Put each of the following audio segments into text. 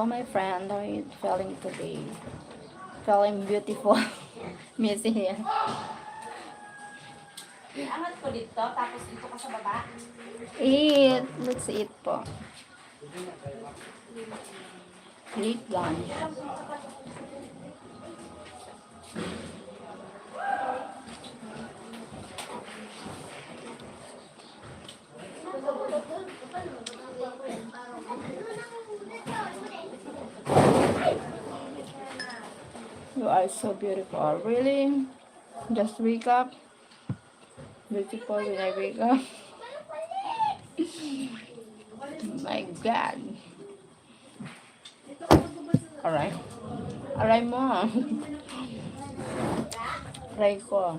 Hello, my friend. How are you feeling today? Feeling beautiful. Missy here. Angat ko dito, tapos dito ka sa baba. Eat. Let's eat po. Late lunch. You are so beautiful. Really? Just wake up. Beautiful when I wake up. My God. Alright. Alright mo. Try ko.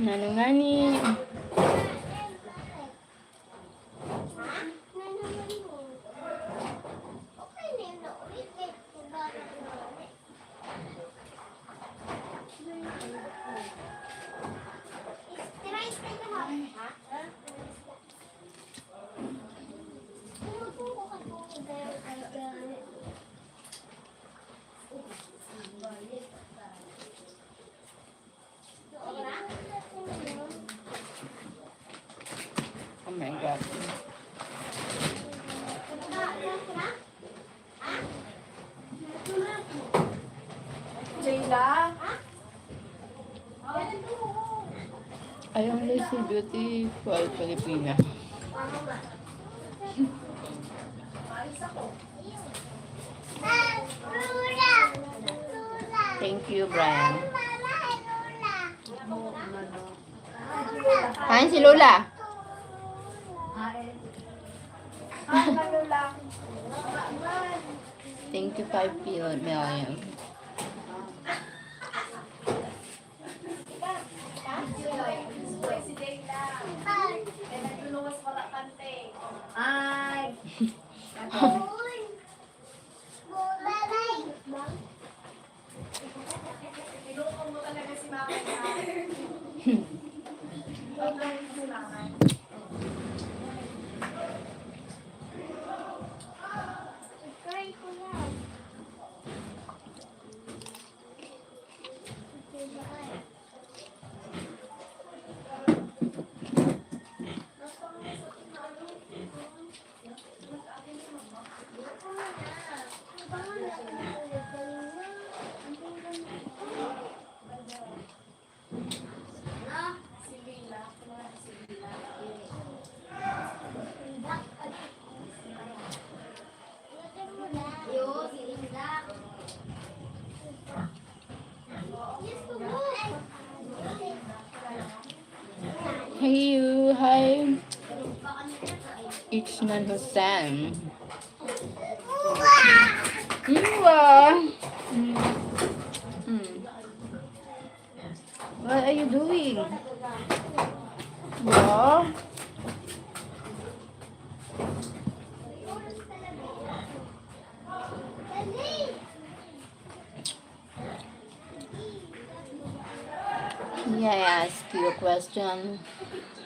Nanungani. Oh my God. Jayla? I only see beautiful Filipino. Thank you, Brian. Kain si Lola. Thank you, 5 million. Ay! Tinukong mo talaga si Mama. Si Mama. Hey you, hi. Ichnan Hussein. What are you doing? Wow. Yeah, I ask you a question.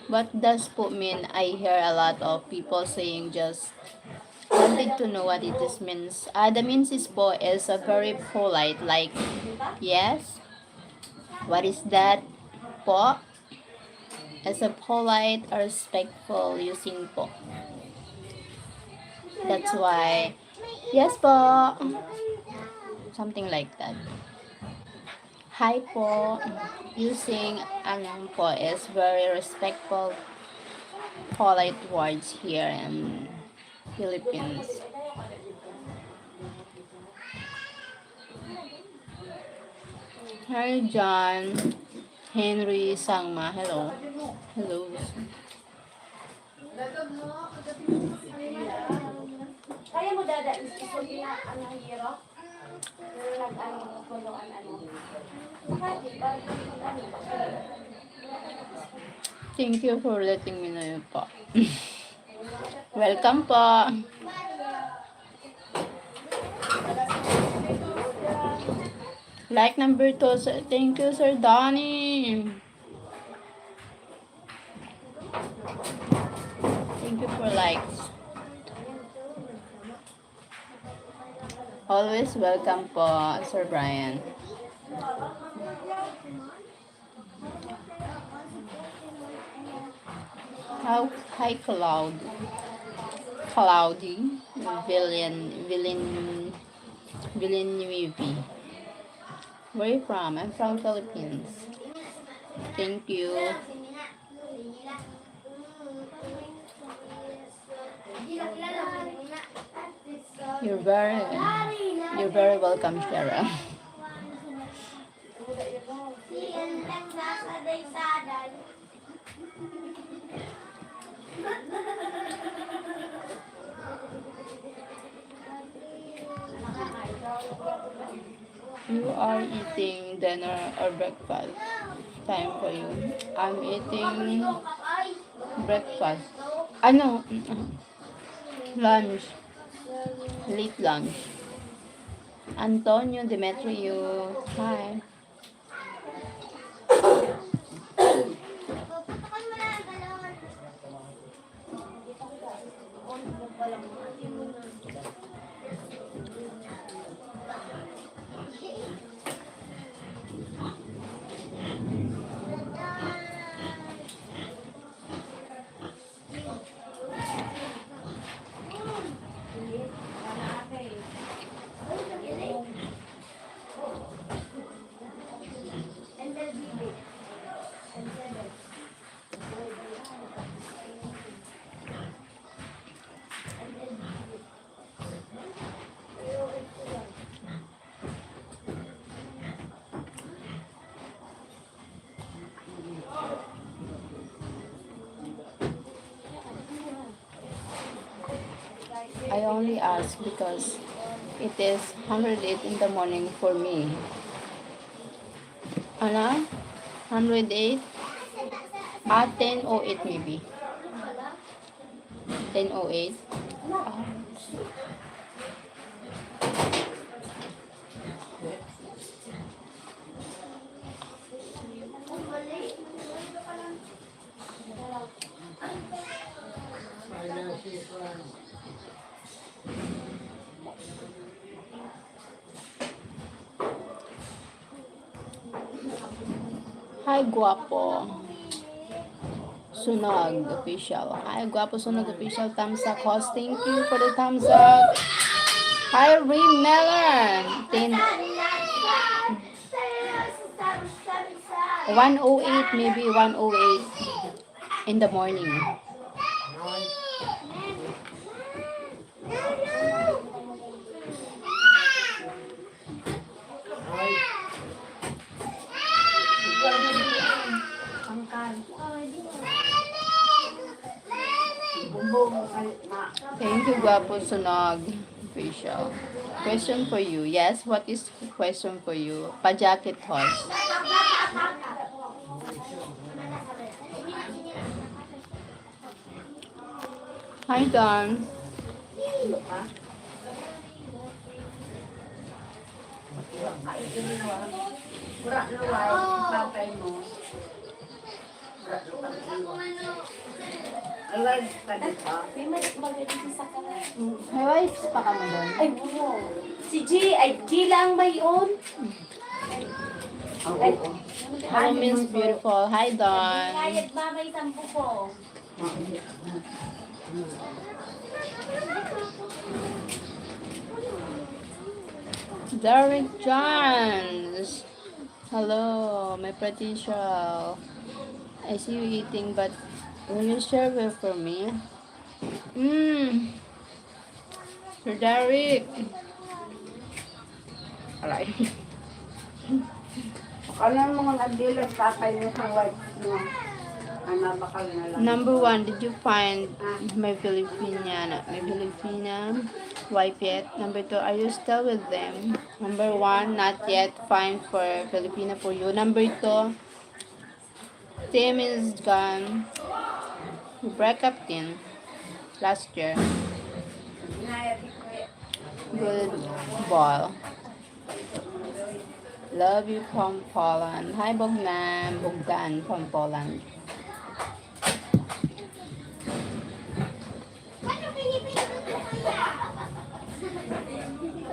What does po mean? I hear a lot of people saying just wanted to know what it is means. The means is po is a very polite, like yes. What is that po? As a polite or respectful using po. That's why yes po. Something like that. Hi po. Using anong po is very respectful, polite words here in Philippines. Hi John. Henry Sangma. Hello. Hello. Kaya mo dada, gusto niya ang hero? Nag-ano, kulungan ano. Thank you for letting me know po. Welcome po. Like number 2, sir. Thank you, Sir Donnie. Thank you for likes. Always welcome po, Sir Brian. How hi cloudy, Villanueva. Where are you from? I'm from Philippines. Thank you. You're very, you're very welcome, Sheryl. You are eating dinner or breakfast? Time for you. I'm eating breakfast. Ano? Lunch. Late lunch. Antonio Demetrio. Hi. I only ask because it is 108 in the morning for me. Ano? 108? 10:08 maybe. 10:08. Ah. Hi, guapo. Sunog official. Hi, guapo Sunog official. Thumbs up, host. Thank you for the thumbs up. Hi, Ray Mellon. 108, maybe 108 in the morning. Thank you, guapo Sunog official. Question for you. Yes, what is the question for you? Pajakit host. Hi, Don. May wives pa ka mo doon? Ay, bumo. Si G, ay G lang ba yun? Hello, Miss Beautiful. Hi, Don. Kayat ba may sampu ko? Derek Johns. Hello, my pretty Cheryl. I see you eating, but will you share it for me? Sir Derek. Alright. Ano mga nagdilag tatay mo sa wife mo? Ano bakal na lang? Number 1, did you find my Filipina wife yet? Number 2, are you still with them? Number 1, not yet. Find for Filipina for you. Number 2, Tim is gone. We break up Tim last year. Good ball. Love you from Poland. Hi, Bogdan from Poland.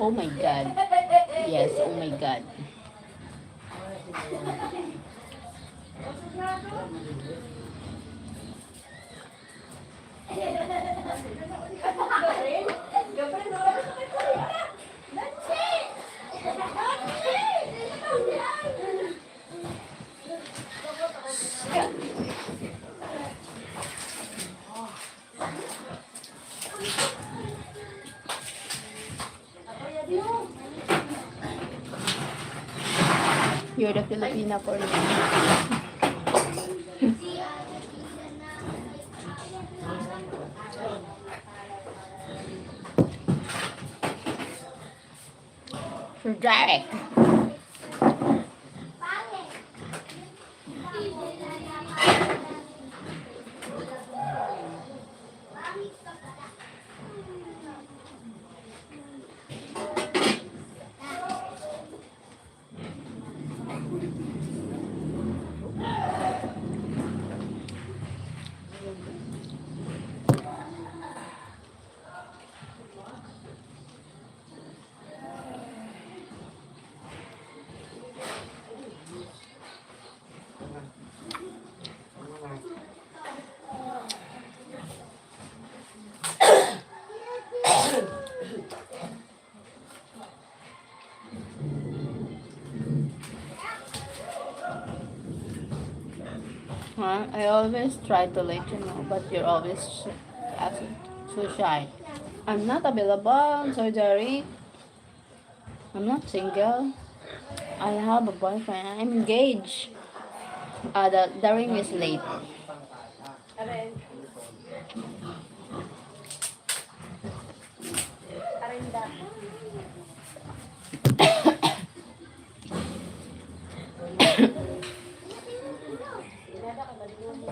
Oh my God. Yes, oh my God. You're the Filipina for me. So direct. Huh? I always try to let you know, but you're always so shy. I'm not available. I'm so sorry. I'm not single. I have a boyfriend. I'm engaged. The ring is late. Aren, arenda. Inada ka ba mo?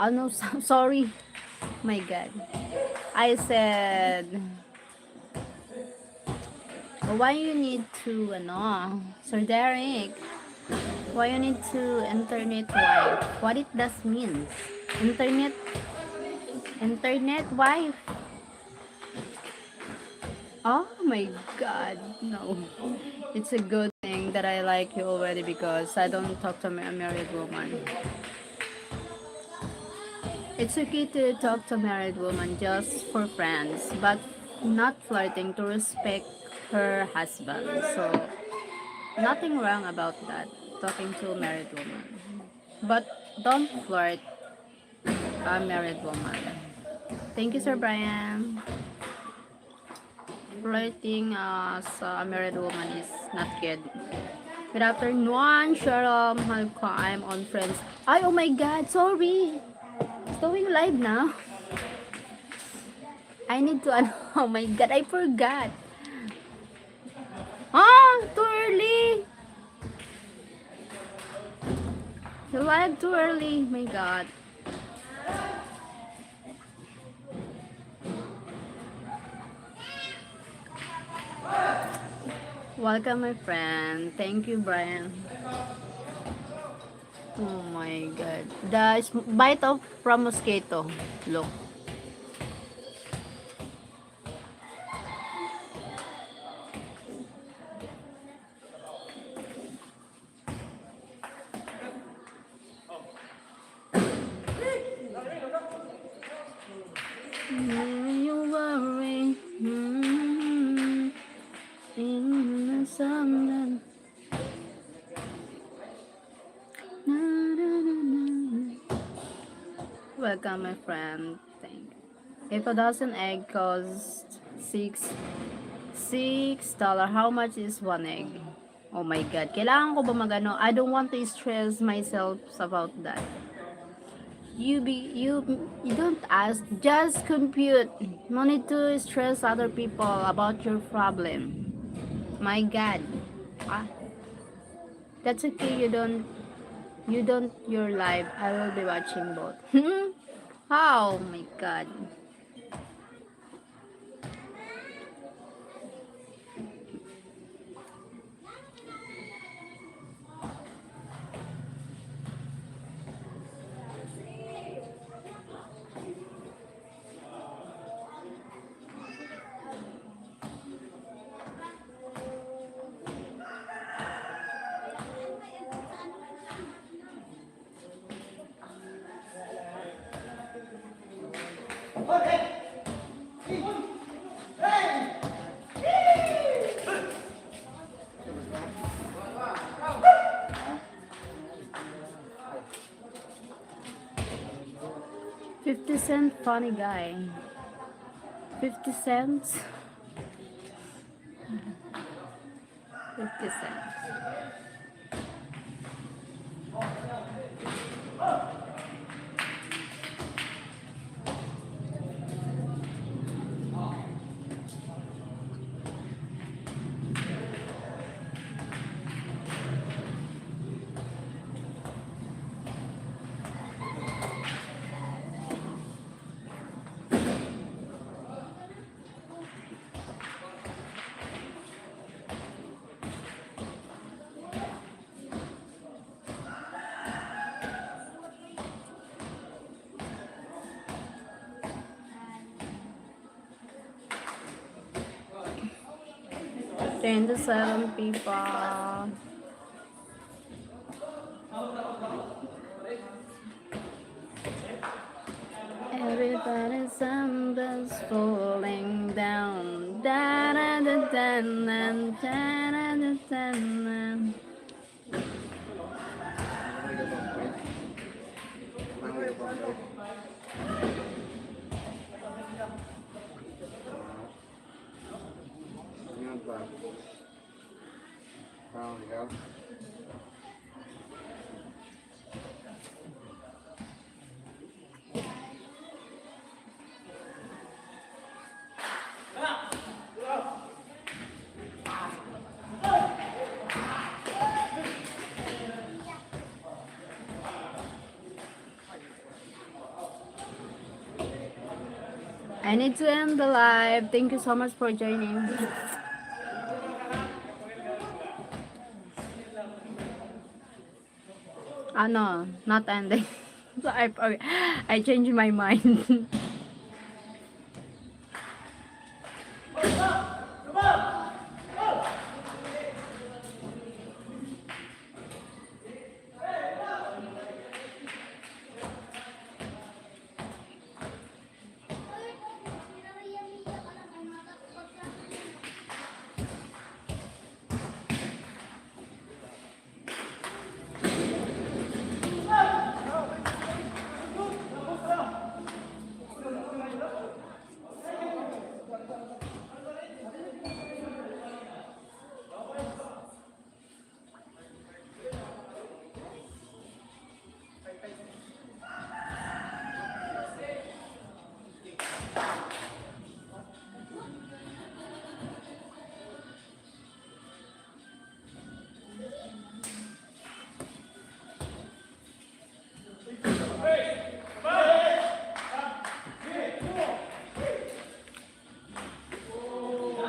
no, sorry. My God. I said, why you need to, Sir Derek, why you need to internet wife? What it does means? Internet, internet wife? Oh my God, no. It's a good thing that I like you already because I don't talk to a married woman. It's okay to talk to a married woman just for friends, but not flirting to respect her husband. So, nothing wrong about that, talking to a married woman. But don't flirt a married woman. Thank you, Sir Brian. Flirting as a married woman is not good. Good afternoon, Sheryl. I'm on friends. Ay, oh my God, sorry. It's going live now. I need to, oh my God, I forgot. Too early. You live too early. My God. Welcome, my friend. Thank you, Brian. Oh my God. The bite of from mosquito. Look. You worry. In the sun. Welcome, my friend. Thank you. If a dozen egg costs $6, how much is one egg? Oh my God. Kailangan ko ba magano? I don't want to stress myself about that. You don't ask. Just compute. No need to stress other people about your problem. My God. Ah, that's okay. You don't your live. I will be watching both. Oh my God. $0.50 funny guy. 50 cents. 50 cents. Train to 7 people. Everybody's something's falling down. Da da da da da da da da da. I need to end the live. Thank you so much for joining. No, not ending. So I changed my mind.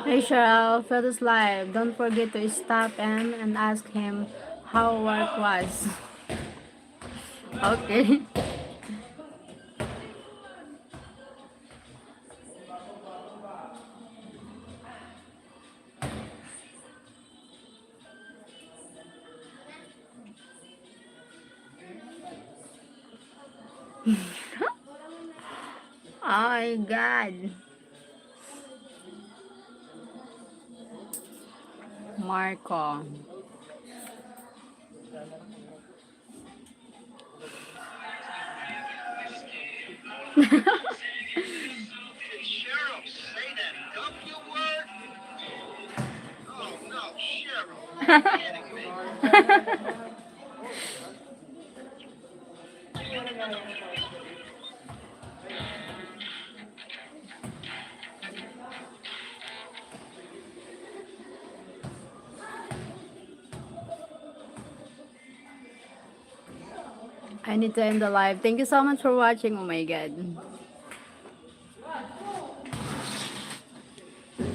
Hey Cheryl, for this live, don't forget to stop him and ask him how work was. Okay. Oh my god. Marco. Cheryl, say that W word? Oh no, Cheryl, you're kidding me. I need to end the live. Thank you so much for watching. Oh my god.